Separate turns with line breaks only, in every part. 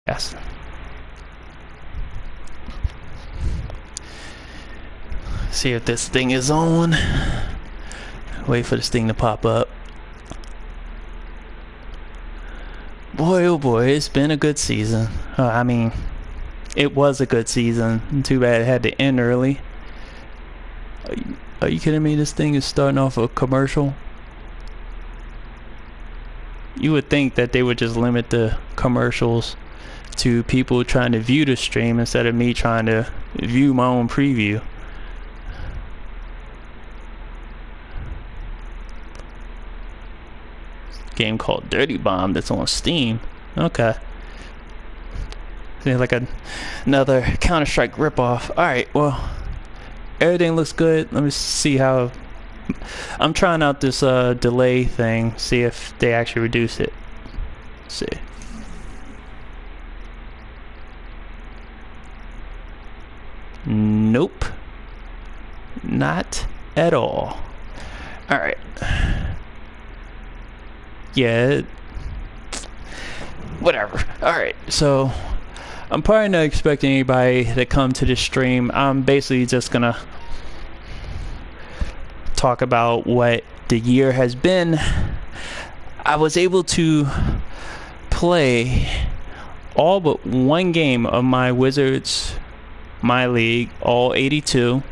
Yes. See if this thing is on. Wait for this thing to pop up. Boy, oh boy, it's been a good season. I mean, it was a good season. Too bad it had to end early. Are you kidding me? This thing is starting off a commercial. You would think that they would just limit the commercials to people trying to view the stream instead of me trying to view my own preview. Game called Dirty Bomb that's on Steam. Okay. Seems like another Counter-Strike ripoff. Alright, well, everything looks good. Let me see how... I'm trying out this delay thing, see if they actually reduce it. Let's see. Nope. Not at all. Alright. Yeah. Whatever. Alright, so I'm probably not expecting anybody to come to this stream. I'm basically just gonna talk about what the year has been. I was able to play all but one game of my Wizards MyLeague, all 82.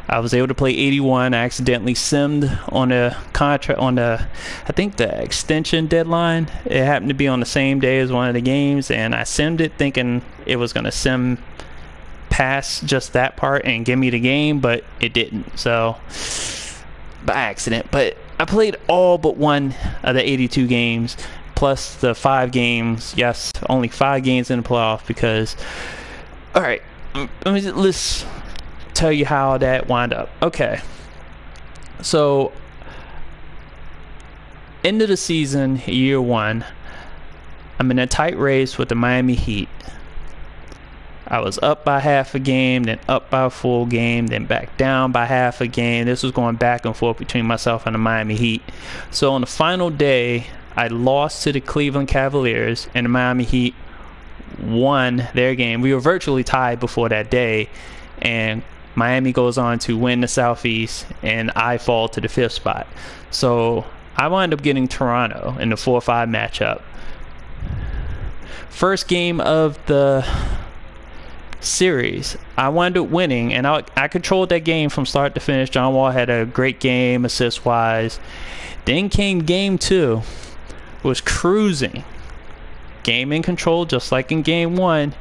I was able to play 81. I accidentally simmed on a contract on the, I think the extension deadline. It happened to be on the same day as one of the games, and I simmed it thinking it was gonna sim past just that part and give me the game, but it didn't. So by accident. But I played all but one of the 82 games, plus the 5 games. Yes, only 5 games in the playoff because. All right, let's tell you how that wound up. Okay, so end of the season, year 1, I'm in a tight race with the Miami Heat. I was up by half a game, then up by a full game, then back down by half a game. This was going back and forth between myself and the Miami Heat. So on the final day, I lost to the Cleveland Cavaliers, and the Miami Heat won their game. We were virtually tied before that day, and Miami goes on to win the Southeast, and I fall to the 5th spot. So I wind up getting Toronto in the 4-5 matchup. First game of the series, I wound up winning, and I controlled that game from start to finish. John Wall had a great game assist-wise. Then came game 2, was cruising. Game in control, just like in game 1.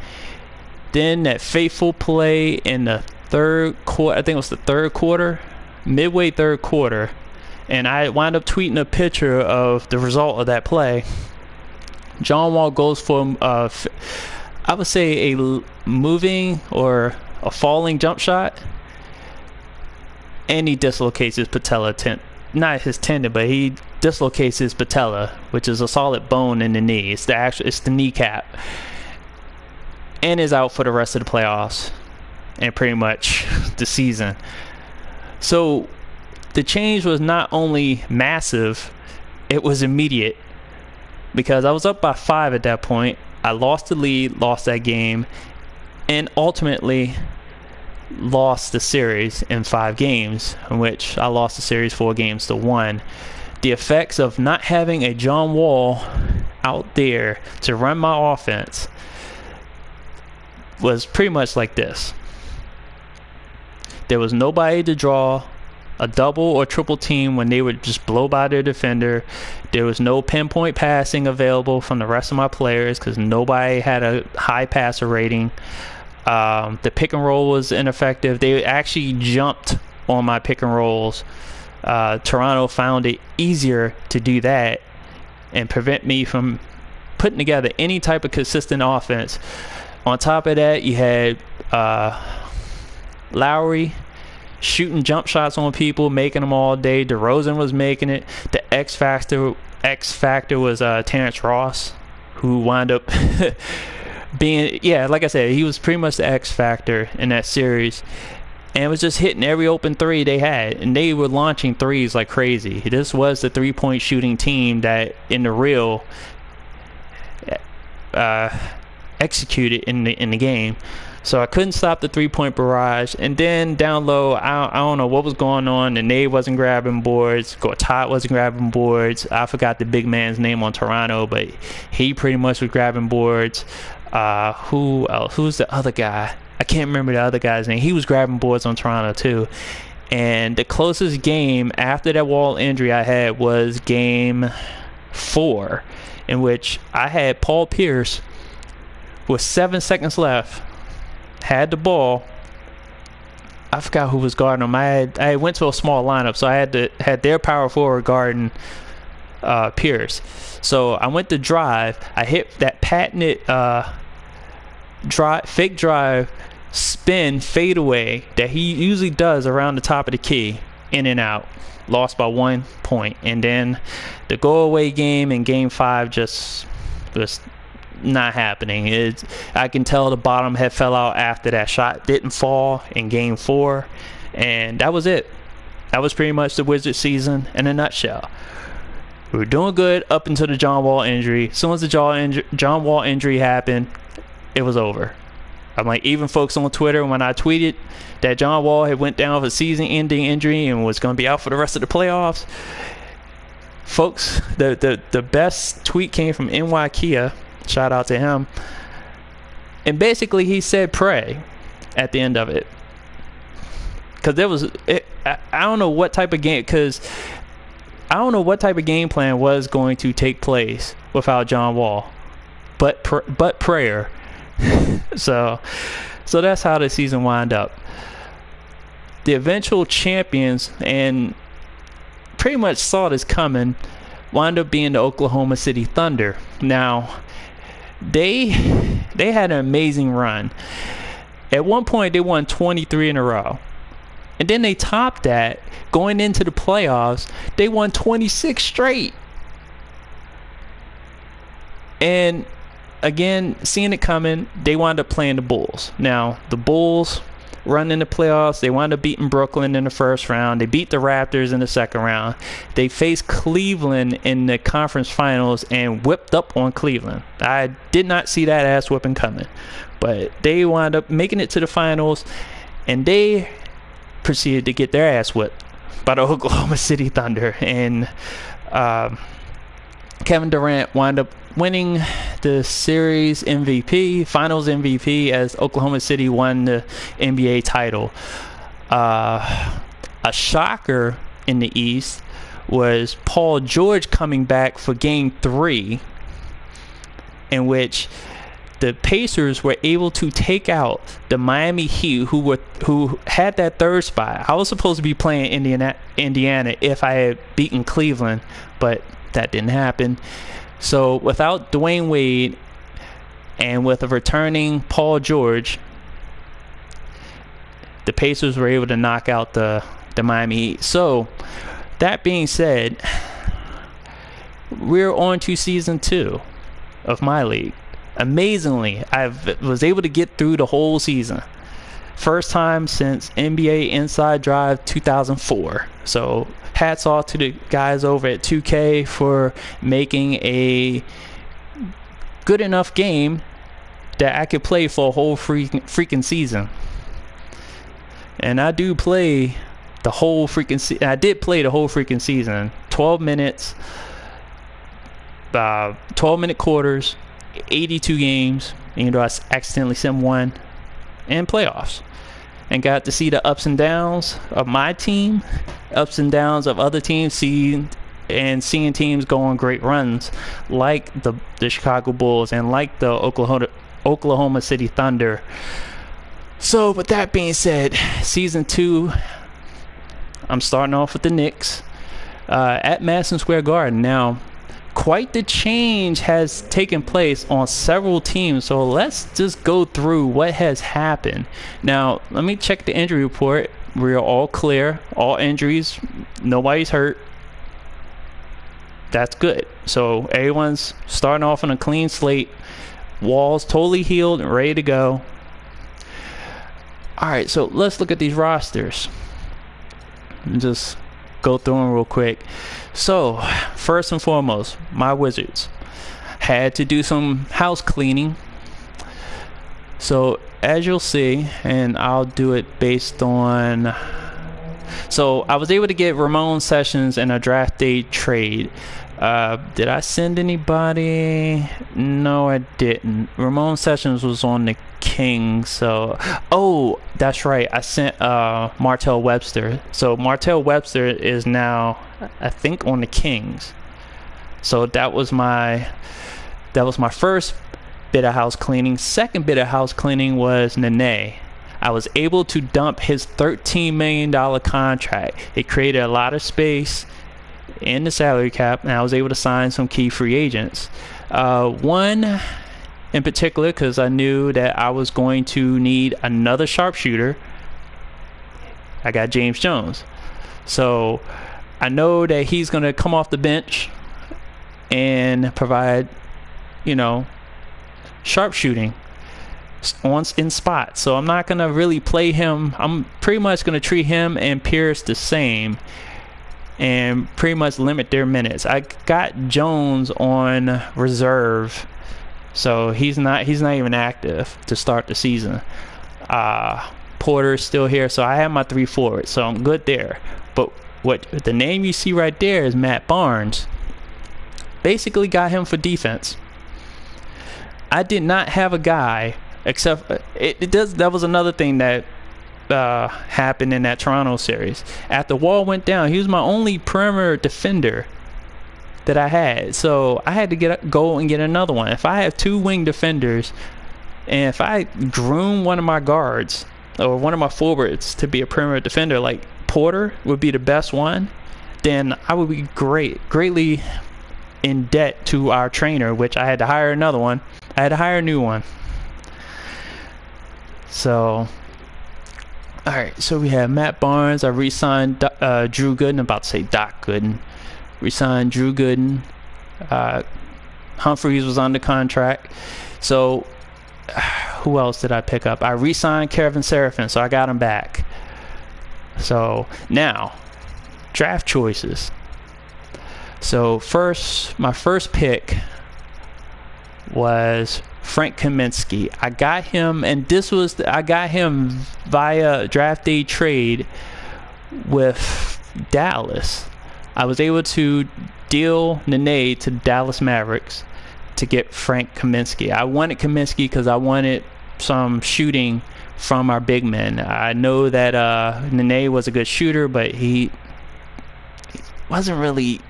Then that fateful play in the third quarter, I think it was the third quarter, midway third quarter, and I wound up tweeting a picture of the result of that play. John Wall goes for, I would say, a moving or a falling jump shot, and he dislocates his patella not his tendon, but he dislocates his patella, which is a solid bone in the knee. It's the kneecap, and is out for the rest of the playoffs and pretty much the season. So the change was not only massive, it was immediate, because I was up by 5 at that point. I lost the lead, lost that game, and ultimately lost the series in 5 games, in which I lost the series 4-1. The effects of not having a John Wall out there to run my offense was pretty much like this. There was nobody to draw a double or triple team when they would just blow by their defender. There was no pinpoint passing available from the rest of my players because nobody had a high passer rating. The pick and roll was ineffective. They actually jumped on my pick and rolls. Toronto found it easier to do that and prevent me from putting together any type of consistent offense. On top of that, you had Lowry shooting jump shots on people, making them all day. DeRozan was making it. The X factor was Terrence Ross, who wound up being, like I said, he was pretty much the X factor in that series, and was just hitting every open 3 they had, and they were launching 3s like crazy. This was the 3-point shooting team that in the real executed in the game. So I couldn't stop the 3-point barrage. And then down low, I don't know what was going on. And Nate wasn't grabbing boards. Todd wasn't grabbing boards. I forgot the big man's name on Toronto, but he pretty much was grabbing boards. Who else? Who's the other guy? I can't remember the other guy's name. He was grabbing boards on Toronto too. And the closest game after that Wall injury I had was game 4, in which I had Paul Pierce with 7 seconds left, had the ball. I forgot who was guarding him. I went to a small lineup, so I had their power forward guarding Pierce. So I went to drive. I hit that patented fake drive, spin, fadeaway that he usually does around the top of the key, in and out. Lost by 1 point. And then the go away game in game 5 just was not happening. I can tell the bottom had fell out after that shot didn't fall in game 4, and that was it. That was pretty much the Wizards season in a nutshell. We were doing good up until the John Wall injury. As soon as the John Wall injury happened, it was over. I'm like, even folks on Twitter, when I tweeted that John Wall had went down with a season-ending injury and was going to be out for the rest of the playoffs, folks, the best tweet came from NY Kia. Shout out to him. And basically he said pray at the end of it. Because I don't know what type of game, because I don't know what type of game plan was going to take place without John Wall. But prayer. So that's how the season wound up. The eventual champions, and pretty much saw this coming, wound up being the Oklahoma City Thunder. Now, they had an amazing run. At one point, they won 23 in a row. And then they topped that going into the playoffs. They won 26 straight. And again, seeing it coming, they wound up playing the Bulls. Now, the Bulls run in the playoffs. They wound up beating Brooklyn in the first round. They beat the Raptors in the second round. They faced Cleveland in the conference finals and whipped up on Cleveland. I did not see that ass whipping coming. But they wound up making it to the finals, and they proceeded to get their ass whipped by the Oklahoma City Thunder. And Kevin Durant wound up winning the series MVP, finals MVP, as Oklahoma City won the NBA title. A shocker in the East was Paul George coming back for game 3, in which the Pacers were able to take out the Miami Heat, who had that third spot. I was supposed to be playing Indiana if I had beaten Cleveland, but that didn't happen. So without Dwayne Wade and with a returning Paul George, the Pacers were able to knock out the Miami Heat. So that being said, we're on to season 2 of MyLeague. Amazingly, I was able to get through the whole season. First time since NBA Inside Drive 2004. So hats off to the guys over at 2K for making a good enough game that I could play for a whole freaking season. And I do play the whole freaking season. I did play the whole freaking season. 12 minutes, 12-minute quarters, 82 games, even though I accidentally sim one, and playoffs. And got to see the ups and downs of my team, ups and downs of other teams, seeing teams go on great runs like the Chicago Bulls and like the Oklahoma City Thunder. So with that being said, season 2, I'm starting off with the Knicks at Madison Square Garden. Now, quite the change has taken place on several teams, so let's just go through what has happened. Now, let me check the injury report. We're all clear, all injuries, nobody's hurt. That's good. So everyone's starting off on a clean slate. Wall's totally healed and ready to go. Alright, so let's look at these rosters and just go through them real quick. So, first and foremost, my Wizards had to do some house cleaning. So as you'll see, and I'll do it based on... So I was able to get Ramon Sessions in a draft day trade. Did I send anybody? No, I didn't. Ramon Sessions was on the Kings, so... Oh, that's right. I sent Martell Webster. So Martell Webster is now, I think, on the Kings. So that was my first bit of house cleaning. Second bit of house cleaning was Nene. I was able to dump his $13 million contract. It created a lot of space in the salary cap, and I was able to sign some key free agents. One in particular, because I knew that I was going to need another sharpshooter. I got James Jones. So I know that he's going to come off the bench and provide, sharpshooting in spots. So I'm not going to really play him. I'm pretty much going to treat him and Pierce the same and pretty much limit their minutes. I got Jones on reserve, so he's not even active to start the season. Porter's still here, so I have my 3 forwards, so I'm good there. But what the name you see right there is Matt Barnes. Basically got him for defense. I did not have a guy, except that was another thing that happened in that Toronto series. After Wall went down, he was my only perimeter defender that I had, so I had to go and get another one. If I have 2 wing defenders, and if I groom one of my guards or one of my forwards to be a perimeter defender, like Porter would be the best one, then I would be greatly in debt to our trainer, which I had to hire another one. I had to hire a new one. So, alright, so we have Matt Barnes. I re-signed Drew Gooden. I'm about to say Doc Gooden. Re-signed Drew Gooden. Humphreys was under contract. So, who else did I pick up? I re-signed Kevin Seraphin, so I got him back. So, now, draft choices. So, my first pick was Frank Kaminsky. I got him, and I got him via draft day trade with Dallas. I was able to deal Nene to Dallas Mavericks to get Frank Kaminsky. I wanted Kaminsky because I wanted some shooting from our big men. I know that Nene was a good shooter, but he wasn't really...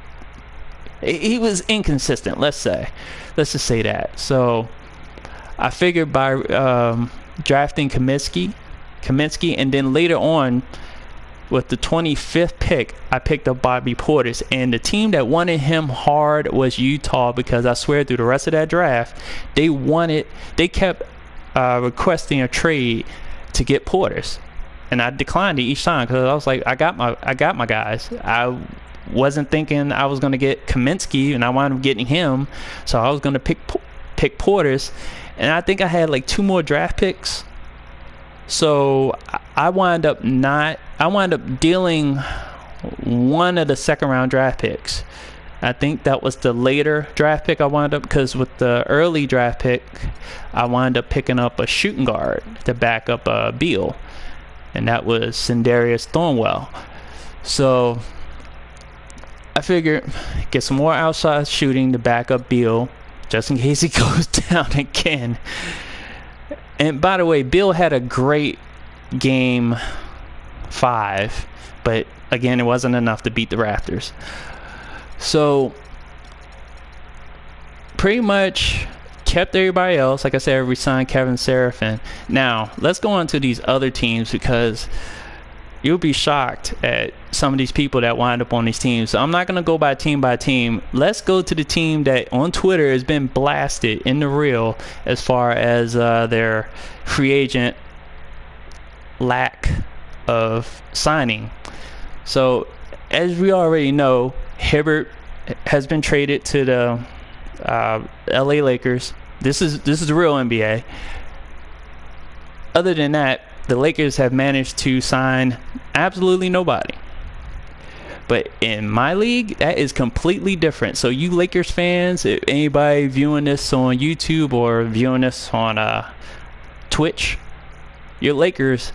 He was inconsistent, let's just say that. So I figured by drafting Kaminsky, and then later on with the 25th pick, I picked up Bobby Portis, and the team that wanted him hard was Utah, because I swear through the rest of that draft, they kept requesting a trade to get Portis, and I declined it each time because I was like, I got my guys. I wasn't thinking I was going to get Kaminsky, and I wound up getting him, so I was going to pick Portis, and I think I had like 2 more draft picks, so I wound up dealing one of the second round draft picks. I think that was the later draft pick I wound up, because with the early draft pick I wound up picking up a shooting guard to back up Beal, and that was Sindarius Thornwell. So I figured get some more outside shooting to back up Beal, just in case he goes down again. And by the way, Beal had a great game 5, but again, it wasn't enough to beat the Raptors. So pretty much kept everybody else. Like I said, I re-signed Kevin Seraphin. Now let's go on to these other teams, because you'll be shocked at some of these people that wind up on these teams. So I'm not going to go by team. Let's go to the team that on Twitter has been blasted in the reel as far as their free agent lack of signing. So as we already know, Hibbert has been traded to the LA Lakers. This is the real NBA. Other than that, the Lakers have managed to sign absolutely nobody. But in my league, that is completely different. So you Lakers fans, if anybody viewing this on YouTube or viewing this on Twitch, your Lakers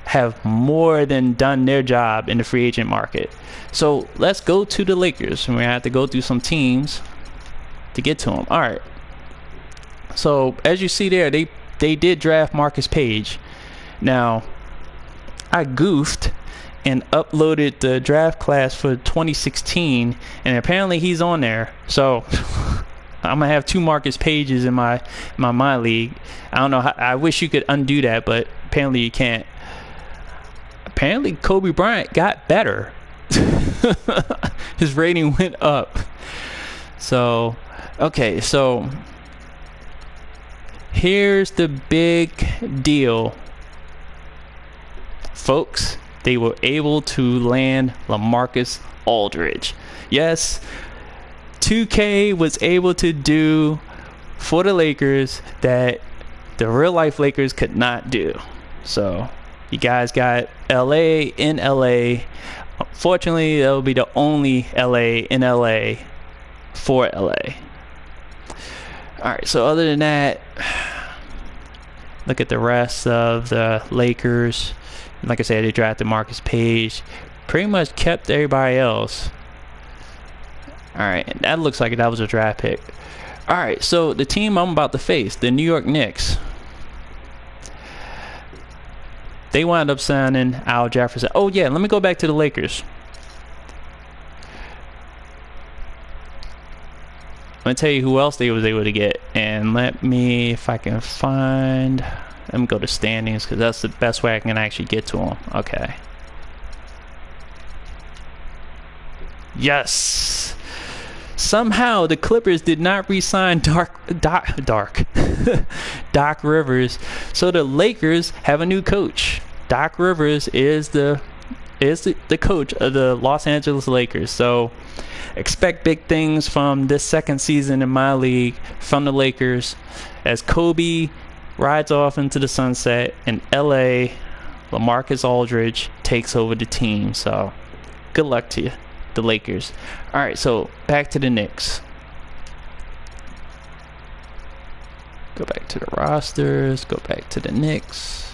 have more than done their job in the free agent market. So let's go to the Lakers. We're going to have to go through some teams to get to them. All right. So as you see there, they did draft Marcus Page. Now, I goofed and uploaded the draft class for 2016, and apparently he's on there. So I'm gonna have 2 Marcus Pages in my MyLeague. I don't know how, I wish you could undo that, but apparently you can't. Apparently Kobe Bryant got better. His rating went up. So okay, so here's the big deal, folks. They were able to land LaMarcus Aldridge. Yes, 2K was able to do for the Lakers that the real life Lakers could not do. So you guys got LA in LA. Unfortunately, that will be the only LA in LA for LA. Alright, so other than that, look at the rest of the Lakers. Like I said, they drafted Marcus Page. Pretty much kept everybody else. Alright, and that looks like that was a draft pick. Alright, so the team I'm about to face, the New York Knicks. They wound up signing Al Jefferson. Oh yeah, let me go back to the Lakers. Let me tell you who else they was able to get. And let me, if I can find... Let me go to standings, because that's the best way I can actually get to them. Okay. Yes! Somehow the Clippers did not re-sign Doc Rivers. So the Lakers have a new coach. Doc Rivers is the coach of the Los Angeles Lakers. So expect big things from this second season in my league from the Lakers as Kobe rides off into the sunset in LA. LaMarcus Aldridge takes over the team. So good luck to you, the Lakers. Alright, so back to the Knicks. Go back to the rosters. Go back to the Knicks.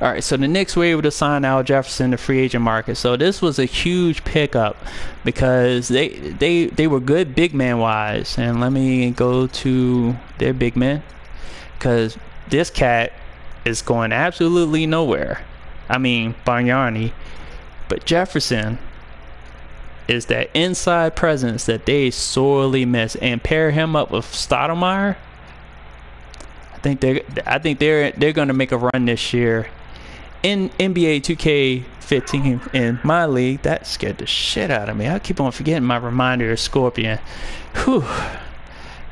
Alright, so the Knicks were able to sign Al Jefferson to free agent market. So this was a huge pickup because they were good big man wise. And let me go to their big men, because this cat is going absolutely nowhere. I mean, Bargnani. But Jefferson is that inside presence that they sorely miss. And pair him up with Stoudemire, I think they're going to make a run this year. In NBA2k15 in my league, that scared the shit out of me. I keep on forgetting my reminder of Scorpion. Whew.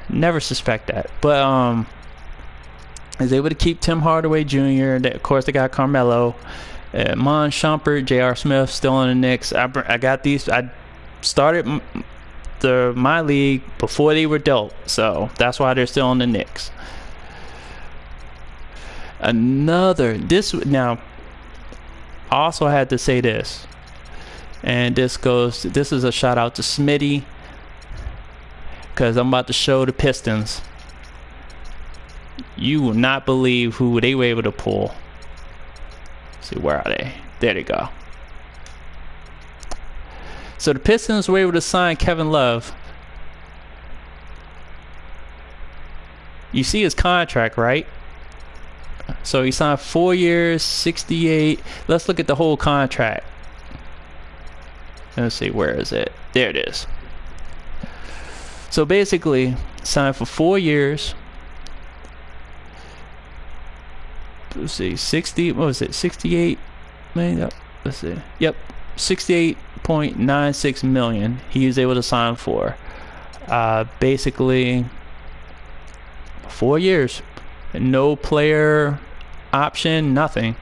Never suspect that. But is able to keep Tim Hardaway Jr. Of course, they got Carmelo, Mon Shumpert, J.R. Smith still in the Knicks. I got these. I started my league before they were dealt, so that's why they're still in the Knicks. Now. Also had to say this, and this is a shout out to Smitty, because I'm about to show the Pistons. You will not believe who they were able to pull. Let's see, where are they? There they go. So the Pistons were able to sign Kevin Love. You see his contract, right? So he signed 4 years, 68. Let's look at the whole contract. Let's see, where is it? There it is. So basically, signed for 4 years. Let's see, 68 million? Let's see. Yep, 68.96 million he was able to sign for. Basically, 4 years. No player option, nothing.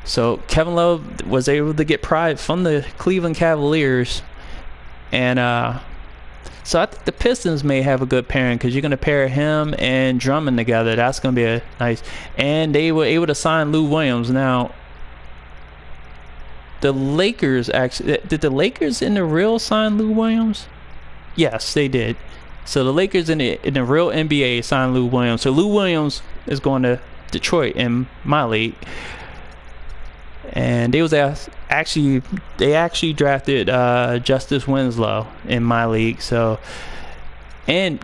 So Kevin Love was able to get pride from the Cleveland Cavaliers, and so I think the Pistons may have a good pairing, because you're going to pair him and Drummond together. That's going to be a nice. And they were able to sign Lou Williams. Now, the Lakers actually did. The Lakers in the real sign Lou Williams? Yes, they did. So the Lakers in the real NBA signed Lou Williams. So Lou Williams is going to Detroit in MyLeague. And they actually drafted Justice Winslow in MyLeague. So, and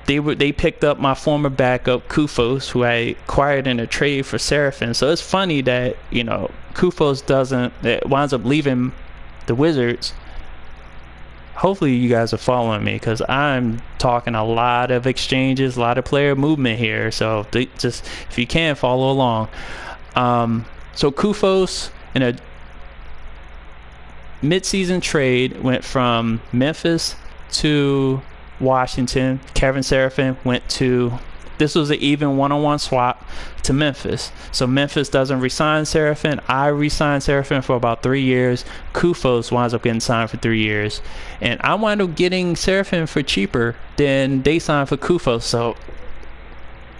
they picked up my former backup Kufos, who I acquired in a trade for Seraphin. So it's funny that Kufos winds up leaving the Wizards. Hopefully you guys are following me, because I'm talking a lot of exchanges, a lot of player movement here. So just, if you can, follow along. So Kufos, in a mid-season trade, went from Memphis to Washington. Kevin Seraphin went to, this was an even one-on-one swap, to Memphis. So Memphis doesn't re-sign Seraphin. I re-signed Seraphin for about 3 years. Kufos winds up getting signed for 3 years. And I wound up getting Seraphin for cheaper than they signed for Kufos. So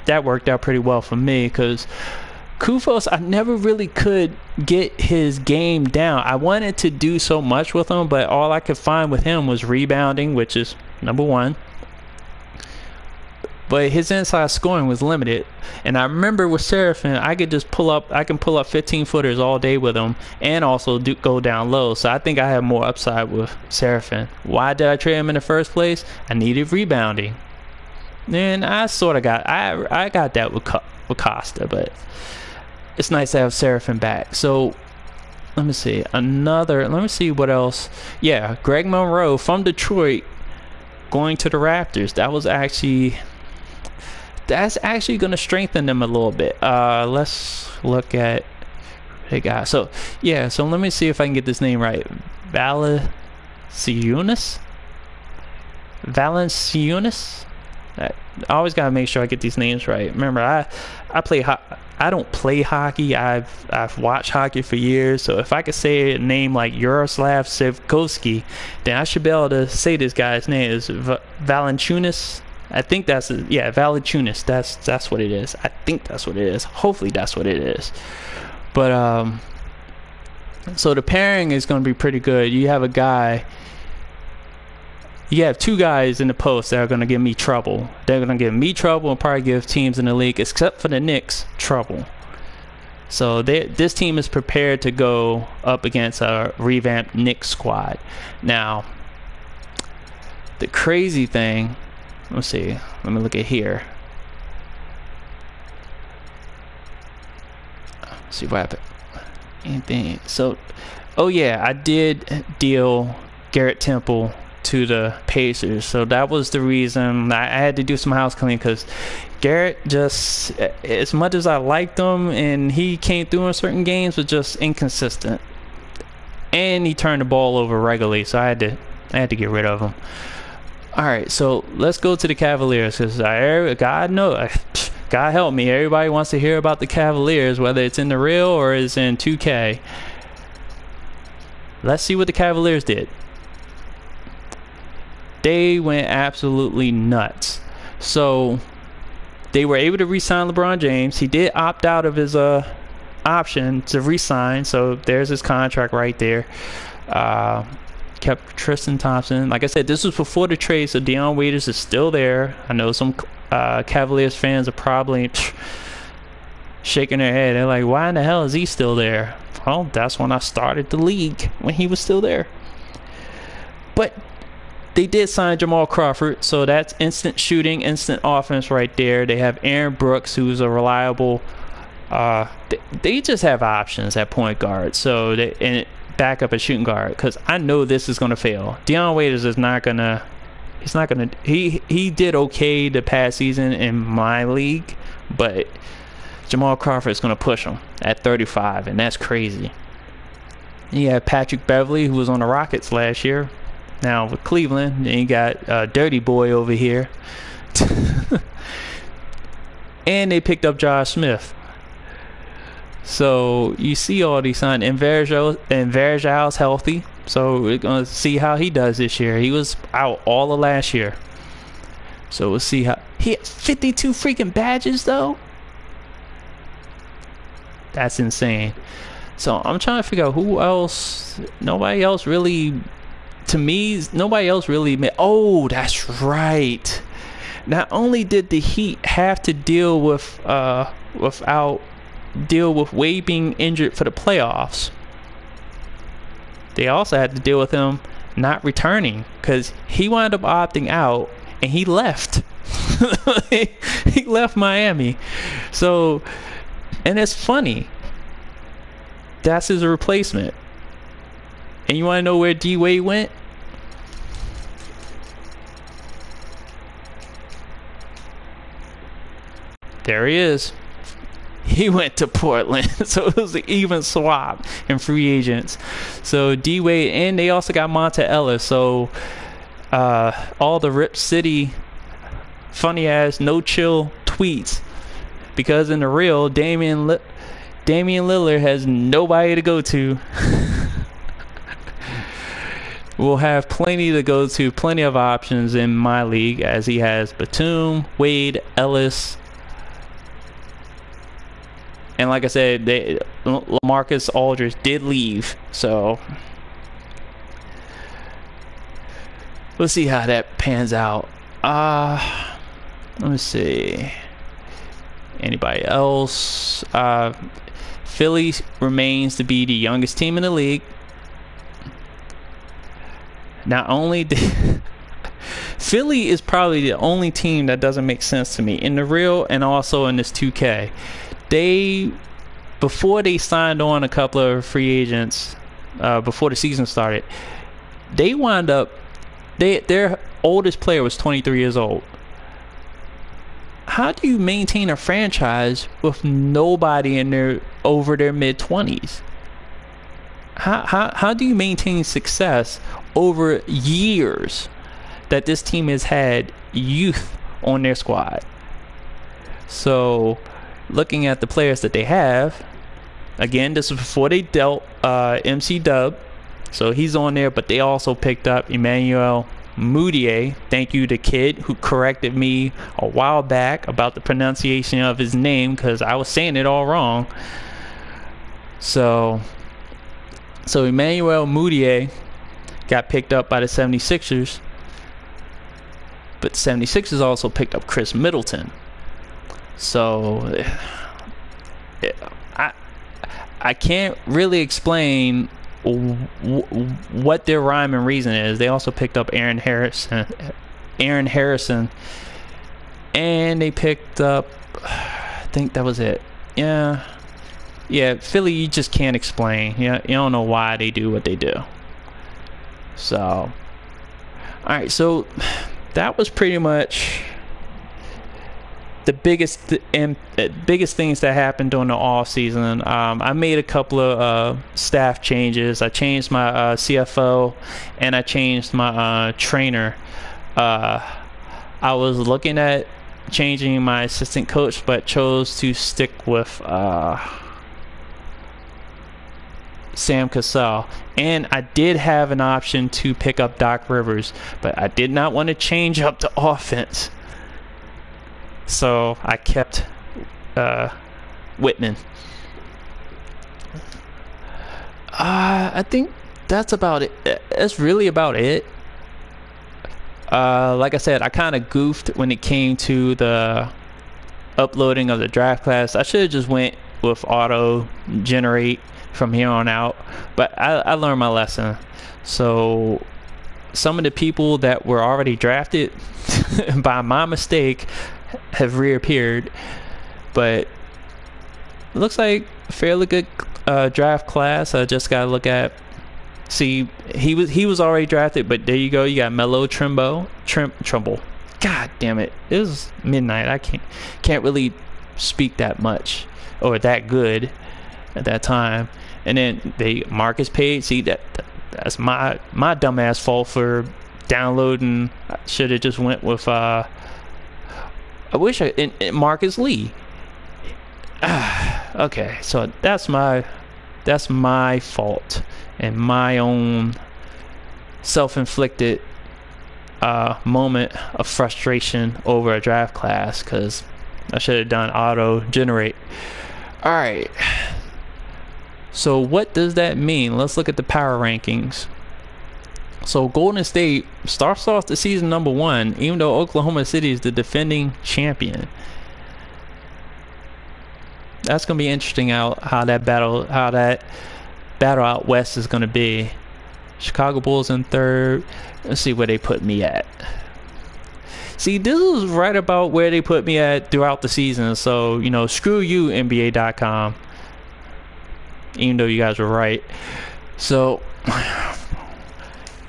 that worked out pretty well for me, because Kufos, I never really could get his game down. I wanted to do so much with him, but all I could find with him was rebounding, which is number one. But his inside scoring was limited. And I remember with Seraphin, I can pull up 15 footers all day with him, and also go down low. So I think I have more upside with Seraphin. Why did I trade him in the first place? I needed rebounding. And I sort of got that with Costa, but it's nice to have Seraphin back. So let me see what else. Yeah, Greg Monroe from Detroit going to the Raptors. That's actually going to strengthen them a little bit. Let's look at they got. So yeah, so let me see if I can get this name right. Valanciunas. I always gotta make sure I get these names right. Remember, I don't play hockey. I've watched hockey for years. So if I could say a name like Yaroslav Sevkovsky, then I should be able to say this guy's name is Valanciunas. I think Valanciunas. That's what it is. I think that's what it is. Hopefully that's what it is. But so the pairing is going to be pretty good. You have two guys in the post that are going to give me trouble. They're going to give me trouble and probably give teams in the league, except for the Knicks, trouble. So this team is prepared to go up against a revamped Knicks squad. Now, the crazy thing, let's see. Let me look at here. Let's see what happened. Anything. So, oh yeah, I did deal Garrett Temple to the Pacers. So that was the reason I had to do some house cleaning, because Garrett, just as much as I liked him and he came through in certain games, was just inconsistent. And he turned the ball over regularly, so I had to get rid of him. Alright, so let's go to the Cavaliers, because God help me, everybody wants to hear about the Cavaliers, whether it's in the real or it's in 2K. Let's see what the Cavaliers did. They went absolutely nuts. So they were able to re-sign LeBron James. He did opt out of his option to re-sign, so there's his contract right there. Kept Tristan Thompson. Like I said, this was before the trade, so Dion Waiters is still there. I know some Cavaliers fans are probably shaking their head. They're like, why in the hell is he still there? Well, that's when I started the league, when he was still there. But they did sign Jamal Crawford, so that's instant shooting, instant offense right there. They have Aaron Brooks, who's a reliable. They just have options at point guard, so and back up at shooting guard, because I know this is gonna fail. Dion Waiters is not gonna. He's not gonna. He did okay the past season in MyLeague, but Jamal Crawford is gonna push him at 35, and that's crazy. You have Patrick Beverly, who was on the Rockets last year. Now with Cleveland, and you got Dirty Boy over here. And they picked up Josh Smith. So you see all these signs. And Verjal's healthy. So we're going to see how he does this year. He was out all of last year. So we'll see how. He had 52 freaking badges though. That's insane. So I'm trying to figure out who else. Nobody else really. To me, nobody else really. Oh, that's right. Not only did the Heat have to deal with Wade being injured for the playoffs, they also had to deal with him not returning because he wound up opting out and he left. He left Miami. So, and it's funny. That's his replacement. And you want to know where D Wade went? There he is. He went to Portland. So it was an even swap in free agents. So D Wade, and they also got Monta Ellis. So all the Rip City funny ass no chill tweets, because in the real Damian Lillard has nobody to go to. We'll have plenty to go to, plenty of options in MyLeague, as he has Batum, Wade, Ellis. And like I said, LaMarcus Aldridge did leave. So we'll see how that pans out. Let me see. Anybody else? Philly remains to be the youngest team in the league. Not only did Philly is probably the only team that doesn't make sense to me in the real and also in this 2K. Before they signed on a couple of free agents, before the season started, they wound up, their oldest player was 23 years old. How do you maintain a franchise with nobody over their mid-20s? How do you maintain success over years that this team has had youth on their squad? So, looking at the players that they have, again, this is before they dealt MC Dub, so he's on there, but they also picked up Emmanuel Mudiay. Thank you to Kid, who corrected me a while back about the pronunciation of his name, because I was saying it all wrong. So Emmanuel Mudiay got picked up by the 76ers, but the 76ers also picked up Chris Middleton. So I can't really explain what their rhyme and reason is. They also picked up Aaron Harrison, and they picked up, I think that was it. Yeah, Philly, you just can't explain. Yeah, you don't know why they do what they do. So, all right, so that was pretty much the biggest things that happened during the off season. I made a couple of staff changes. I changed my CFO, and I changed my trainer. I was looking at changing my assistant coach, but chose to stick with Sam Cassell. And I did have an option to pick up Doc Rivers, but I did not want to change up the offense. So I kept Whitman. I think that's about it. That's really about it. Like I said, I kind of goofed when it came to the uploading of the draft class. I should have just went with auto generate from here on out, but I learned my lesson. So some of the people that were already drafted by my mistake have reappeared, but it looks like a fairly good draft class. I just gotta look at, see, he was already drafted, but there you go, you got Melo Trimble. God damn it, it was midnight. I can't really speak that much or that good at that time. And then Marcus Page. See, that's my dumbass fault for downloading. I should have just went with Marcus Lee. Okay, so that's my fault and my own self-inflicted moment of frustration over a draft class, because I should have done auto generate. All right. So what does that mean? Let's look at the power rankings. So Golden State starts off the season number 1, even though Oklahoma City is the defending champion. That's gonna be interesting how that battle out west is gonna be. Chicago Bulls in 3rd. Let's see where they put me at. See, this is right about where they put me at throughout the season. So, you know, screw you, NBA.com. Even though you guys were right. So,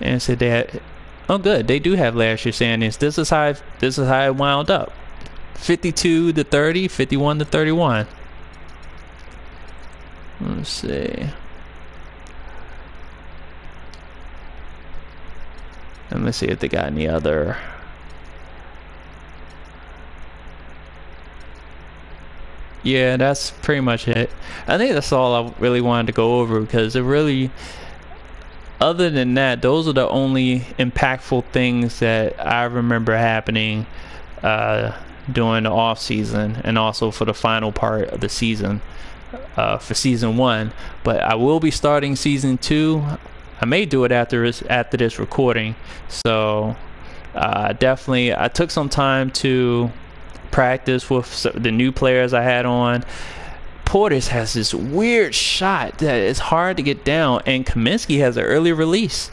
and said that, oh good, they do have last year's standings. This is how it wound up. 52 to 30, 51 to 31. Let's see. And let's see if they got any other. Yeah, that's pretty much it. I think that's all I really wanted to go over, because it really, other than that, those are the only impactful things that I remember happening during the off season, and also for the final part of the season, for season 1. But I will be starting season 2. I may do it after this recording. So definitely, I took some time to practice with the new players I had on. Portis has this weird shot that is hard to get down, and Kaminsky has an early release.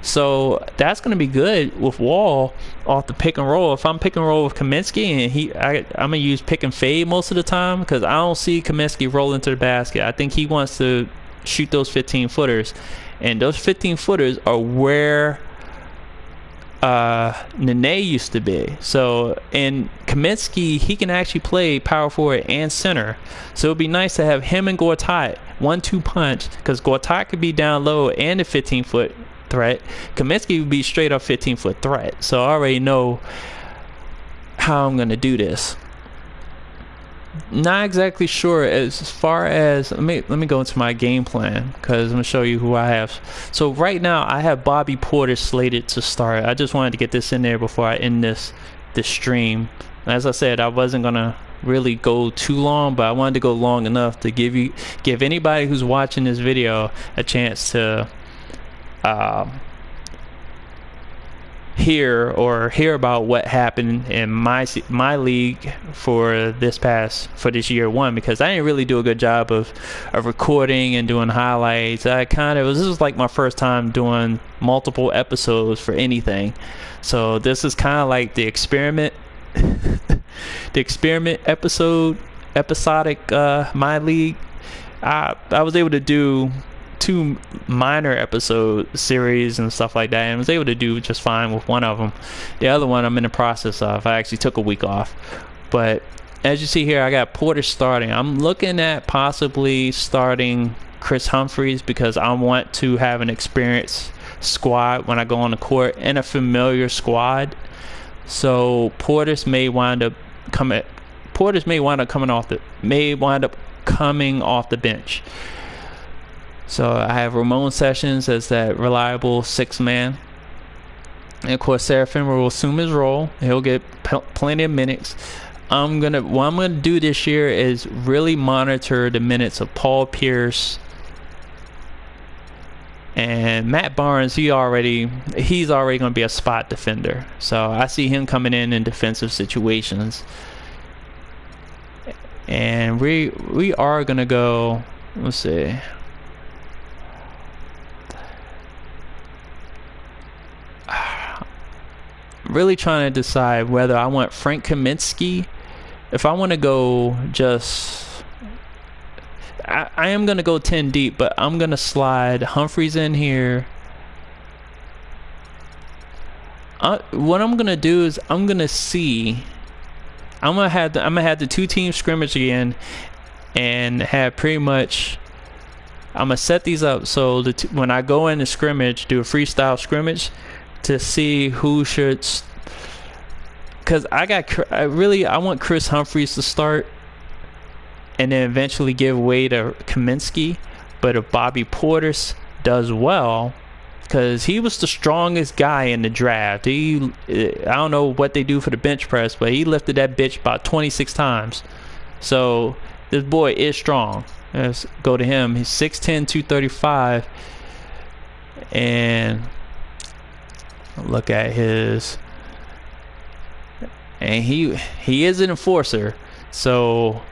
So that's going to be good with Wall off the pick and roll. If I'm pick and roll with Kaminsky, and I'm going to use pick and fade most of the time, because I don't see Kaminsky rolling to the basket. I think he wants to shoot those 15-footers. And those 15-footers are where Nene used to be. So, and Kaminsky, he can actually play power forward and center. So it'd be nice to have him and Gortat 1-2 punch, because Gortat could be down low and a 15-foot threat. Kaminsky would be straight up 15-foot threat. So I already know how I'm gonna do this. Not exactly sure as far as, let me go into my game plan, because I'm gonna show you who I have. So right now I have Bobby Portis slated to start. I just wanted to get this in there before I end this stream. As I said, I wasn't gonna really go too long, but I wanted to go long enough to give anybody who's watching this video a chance to hear about what happened in my league for this year 1, because I didn't really do a good job of recording and doing highlights. This was like my first time doing multiple episodes for anything, so this is kind of like the experiment episodic MyLeague. I was able to do 2 minor episode series and stuff like that, and was able to do just fine with one of them. The other one I'm in the process of. I actually took a week off. But as you see here, I got Porter starting. I'm looking at possibly starting Chris Humphries, because I want to have an experienced squad when I go on the court, and a familiar squad. So Portis may wind up coming off the bench. So I have Ramon Sessions as that reliable 6th man. And of course, Serafin will assume his role. He'll get plenty of minutes. What I'm gonna do this year is really monitor the minutes of Paul Pierce and Matt Barnes. He's already gonna be a spot defender. So I see him coming in defensive situations. And we are gonna go, let's see. Really trying to decide whether I want Frank Kaminsky. If I want to go I am going to go 10 deep, but I'm going to slide Humphries in here. What I'm going to do is I'm going to have the 2 team scrimmage again, and have pretty much, I'm going to set these up so that when I go in the scrimmage, do a freestyle scrimmage to see who should, because I want Chris Humphries to start, and then eventually give way to Kaminsky. But if Bobby Portis does well, because he was the strongest guy in the draft, I don't know what they do for the bench press, but he lifted that bitch about 26 times. So this boy is strong. Let's go to him. He's 6'10", 235, and look at his. And he is an enforcer, so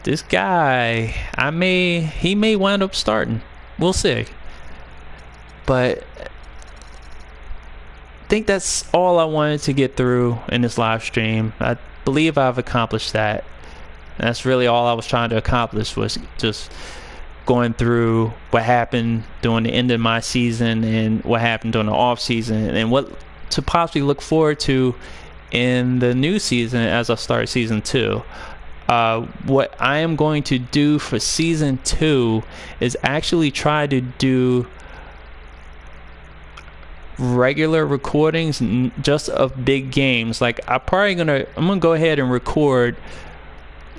this guy, he may wind up starting. We'll see. But I think that's all I wanted to get through in this live stream. I believe I've accomplished that. And that's really all I was trying to accomplish, was just going through what happened during the end of my season and what happened during the off season and what to possibly look forward to in the new season as I start season 2. What I am going to do for season 2 is actually try to do regular recordings just of big games. Like I'm gonna go ahead and record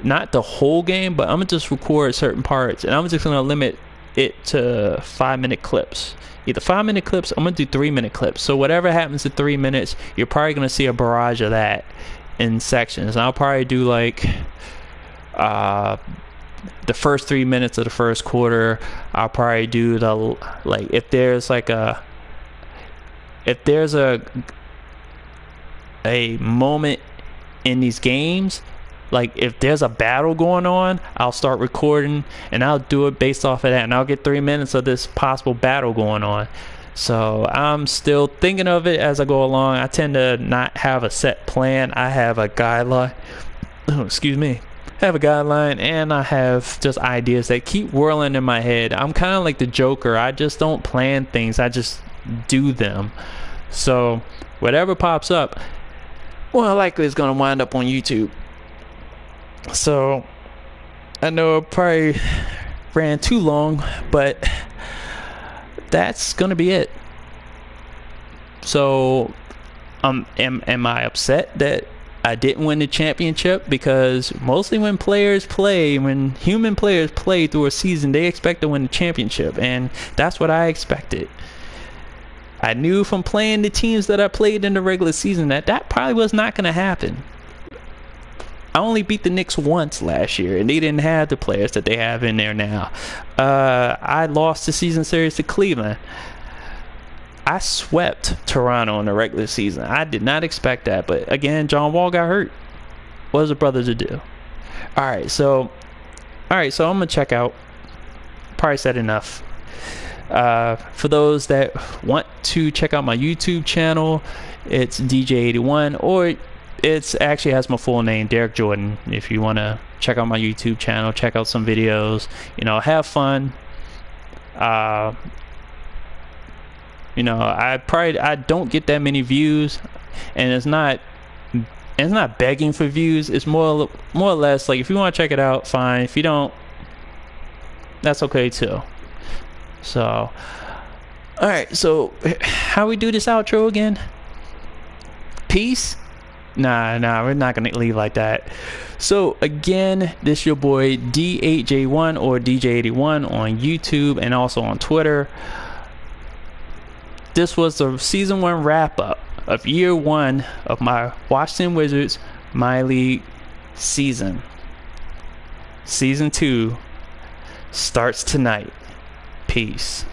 not the whole game, but I'm gonna just record certain parts, and I'm just gonna limit it to 5-minute clips. Either 5-minute clips, I'm gonna do 3-minute clips. So whatever happens at 3 minutes, you're probably gonna see a barrage of that in sections. And I'll probably do like the first 3 minutes of the first quarter. I'll probably do if there's a moment in these games, like if there's a battle going on, I'll start recording and I'll do it based off of that, and I'll get 3 minutes of this possible battle going on. So I'm still thinking of it as I go along. I tend to not have a set plan. I have a guideline. I have a guideline, and I have just ideas that keep whirling in my head. I'm kind of like the Joker. I just don't plan things. I just do them. So whatever pops up, well, likely is going to wind up on YouTube. So I know I probably ran too long, but that's going to be it. So am I upset that I didn't win the championship? Because mostly when human players play through a season, they expect to win the championship, and that's what I expected. I knew from playing the teams that I played in the regular season that probably was not going to happen. I only beat the Knicks once last year, and they didn't have the players that they have in there now. I lost the season series to Cleveland. I swept Toronto in the regular season. I did not expect that, but again, John Wall got hurt. What is a brother to do? All right, so I'm gonna check out. Probably said enough. For those that want to check out my YouTube channel, it's DJ81, or it's actually has my full name, Derek Jordan. If you want to check out my YouTube channel, check out some videos, have fun. I don't get that many views, and it's not begging for views. It's more or less like, if you want to check it out, fine. If you don't, that's okay too. So alright, so how we do this outro again? Peace? Nah, we're not gonna leave like that. So again, this your boy D8J1 or DJ81 on YouTube and also on Twitter. This was the season 1 wrap up of year 1 of my Washington Wizards MyLeague season. Season 2 starts tonight. Peace.